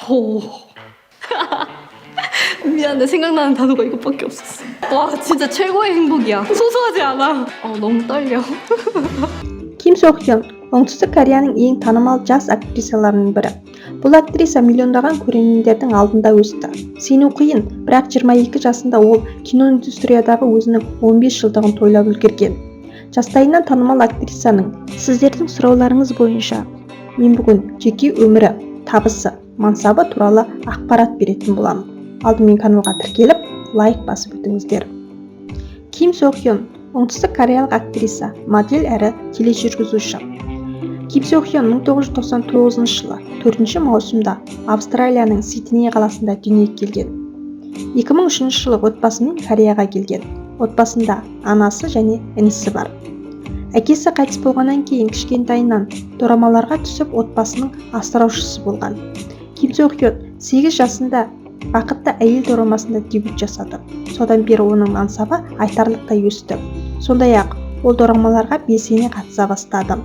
오. 미안해, 생각나는 단어가 이것밖에 없었어. 와, 진짜 최고의 행복이야. 소소하지 않아. 너무 떨려. Kim Sok-hyun, оңтүстік Кореяның ең танымал жас актрисаларының бірі. Бұл актриса миллиондаған көрермендердің алдында өсті. Сену қиын, бірақ 22 жасында ол киноиндустриядағы өзінің 15 жылдығын тойлап үлгерген. Жастайынан танымал актрисаның сіздердің сұрауларыңыз бойынша мен бүгін жеке өмірі, табысы, мансабы туралы ақпарат беретін боламын. Алдымен каналға тіркеліп, лайк басып өтіңіздер. Kim Sok-hyun, оңтүстік кореялық актриса, модель әрі тележүргізуші. Kim Sok-hyun 1999 жылы 4 маусымда Австралияның Сидней қаласында дүниеге келген. 2003 жылы отбасымен Кореяға келген. Отбасында анасы және інісі бар. Әкесі қайтыс болғаннан кейін кішкентайынан дорамаларға түсіп отбасының асыраушысы болған. Kim Sok-hyun 8 жасында бақытты әйел дорамасында дебют жасады. Содан бері оның мансабы айтарлықтай өсті. Сондай-ақ ол дорамаларға белсене қатыса бастады.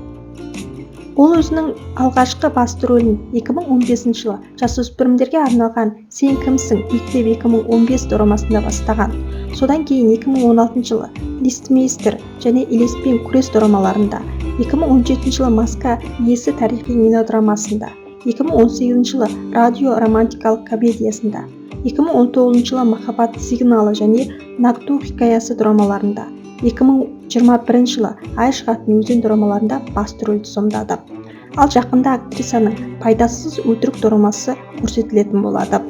Ол өзінің алғашқы басты рөлін 2015 жылы жасөспірімдерге арналған Сен кімсің? Мектеп 2015 дорамасында бастаған. Содан кейін 2016 жылы Листмейстер және Елеспен күрес дорамаларында, 2017 жылы Маска иесі тарихи мелодрамасында, 2018 жылы радио романтикалық комедиясында, 2019 жылы Махаббат сигналы және Накту хикаясы дорамаларында, 2021 жылы Ай шығатын өзен дорамаларында басты рөлді сомдады. Ал жақында актрисаның Пайдасыз өтірік дорамасы көрсетілетін болады.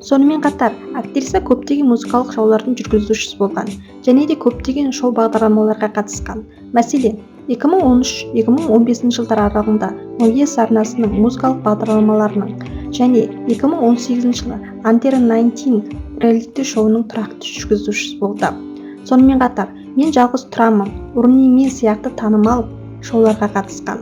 Сонымен қатар, актриса көптеген музыкалық шоулардың жүргізушісі болған және де көптеген шоу бағдарламаларға қатысқан. Мәселен, 2013-2015 жылдар аралығында Новес арнасының музыкалық бағдарламаларының және 2018 жылы Антера 19 реалити шоуының тұрақты жүргізушісі болды. Сонымен қатар, Мен жалғыз тұрамын, Урни мен сияқты танымал шоуларға қатысқан.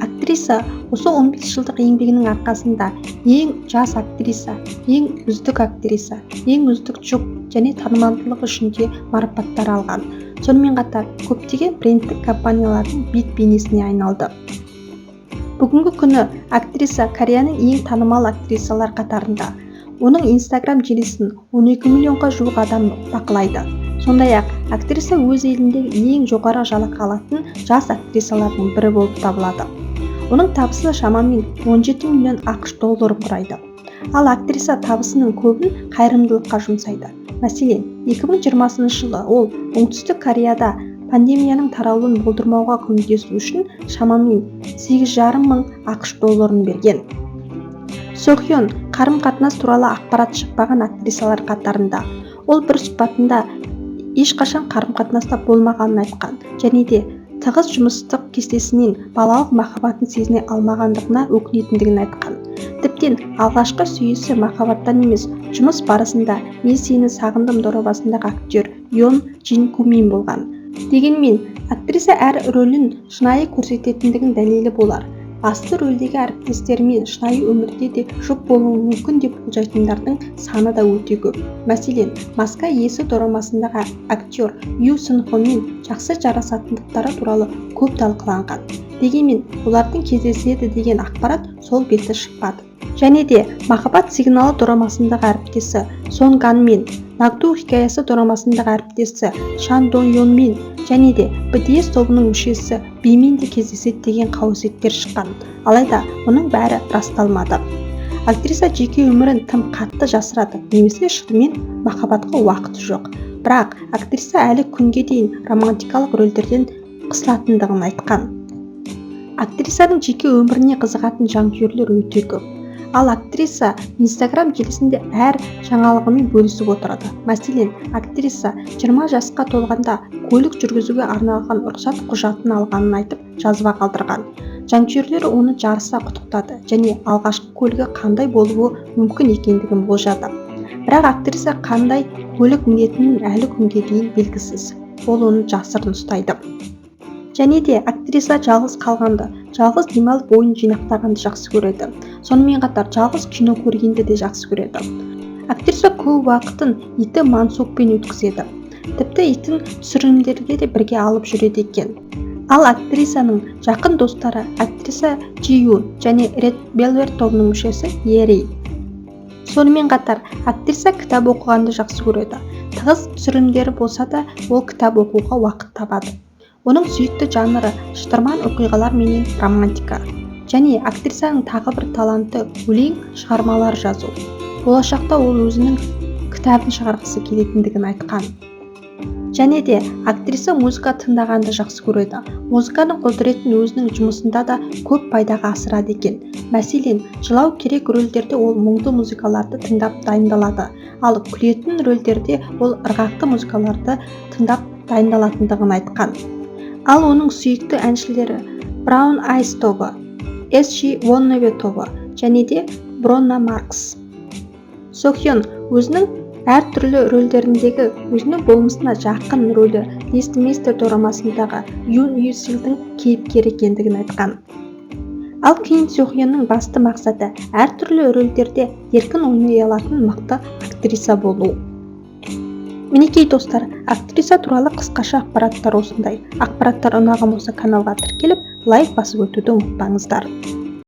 Актриса осы 15 жылдық еңбегінің арқасында ең жас актриса, ең үздік актриса, ең үздік жұп және танымалдылығы үшін де марапаттар алған. Сонымен қатар, көптеген брендтік компаниялардың бет-бейнесіне айналды. Бүгінгі күні актриса Кореяның ең танымал актрисалар қатарында. Оның Instagram желісін 12 миллионға жуық адам бақылайды. Сондай-ақ, актриса өз еліндегі ең жоғары жалақы алатын жас актрисалардың бірі болып табылады. Оның табысы шамамен 17 миллион ақш долларын құрайды. Ал актриса табысының көбін қайырымдылыққа жұмсайды. Мәселен, 2020 жылы ол оңтүстік Кореяда пандемияның таралуын болдырмауға көмектесу үшін шамамен 8,5 мың ақш долларын берген. Sok-hyun қарым-қатынас туралы ақпарат шықпаған актрисалар қатарында. Ол бір сұхбатында ешқашан қарым-қатынаста болмағанын айтқан және де тығыз жұмыстық кестесінен балалық махаббатын сезіне алмағандығына өкінетіндігін айтқан. Тіптен алғашқы сүйісі махаббаттан емес, жұмыс барысында Мен сені сағындым дорамасындағы актер Йон Джин Кумин болған. Дегенмен, актриса әр рөлін шынайы көрсететіндігін дәлелі болар. Басты рөлдегі әріптестерімен шынайы өмірде де жұп болуы мүмкін деп болжайтындардың саны да өте көп. Мәселен, Маска иесі дорамасындағы актер Ю Сун-хомен жақсы жарасатындықтары туралы көп талқыланған. Дегенмен, олардың кездеседі деген ақпарат сол беті шықпады. Және де Махаббат сигналы дорамасындағы әріптесі Сон Ган мен Накту хикаясы дорамасындағы әріптесі Шан Дон Йон мен және де BTS тобының мүшесі Бимен де кездеседі деген қауесеттер шыққан. Алайда мұның бәрі расталмады. Актриса жеке өмірін тым қатты жасырады, немесе шынымен махаббатқа уақыты жоқ. Бірақ актриса әлі күнге дейін романтикалық рөлдерден қысылатындығын айтқан. Актрисаның жеке өміріне қызығатын жанкүйерлер өте көп. Ал актриса Instagram желісінде әр жаңалығымен бөлісіп отырады. Мәселен, актриса 20 жасқа толғанда көлік жүргізуге арналған рұқсат құжатын алғанын айтып жазба қалдырған. Жанкүйерлері оны жарыса құттықтады және алғашқы көлігі қандай болуы мүмкін екендігін болжады. Бірақ актриса қандай көлік мінетінін әлі күнге дейін белгісіз. Ол оны жасырын ұстайды. Және де актриса жалғыз қалғанды, жалғыз демалып ойын жинақтағанды жақсы көреді. Сонымен қатар жалғыз кино көргенді де жақсы көреді. Актриса көп уақытын иті Мансукпен өткізеді. Тіпті итін түсірілімдерге де бірге алып жүреді екен. Ал актрисаның жақын достары актриса Джи Юн және Red Velvet тобының мүшесі Ери. Сонымен қатар актриса кітап оқығанды жақсы көреді. Тығыз түсірілімдері болса да, ол кітап оқуға уақыт табады. Оның сүйікті жанры шытырман оқиғалар менен романтика. Және актрисаның тағы бір таланты өлең шығармалар жазу. Болашақта ол өзінің кітабын шығарғысы келетіндігін айтқан. Және де актриса музыка тыңдағанды жақсы көреді. Музыканың құдіретін өзінің жұмысында да көп пайдаға асырады екен. Мәселен, жылау керек рөлдерде ол мұңды музыкаларды тыңдап дайындалады. Ал күлетін рөлдерде ол ырғақты музыкаларды тыңдап дайындалатындығын айтқан. Ал оның сүйікті әншілері Brown Eyes тобы, SG Wonnewe тобы және де Брonna Маркс. Сохьон өзінің әртүрлі рөлдеріндегі өзінің болмысына жақын рөлі Листмейстер дорамасындағы Юн Юсилдің кейіпкері екендігін айтқан. Ал Ким Сохьонның басты мақсаты әртүрлі рөлдерде еркін ойнай алатын мықты актриса болу. Мінекей достар, актриса туралы қысқаша ақпараттар осындай. Ақпараттар ұнаған болса каналға тіркеліп, лайк басып өтуді ұмытпаңыздар.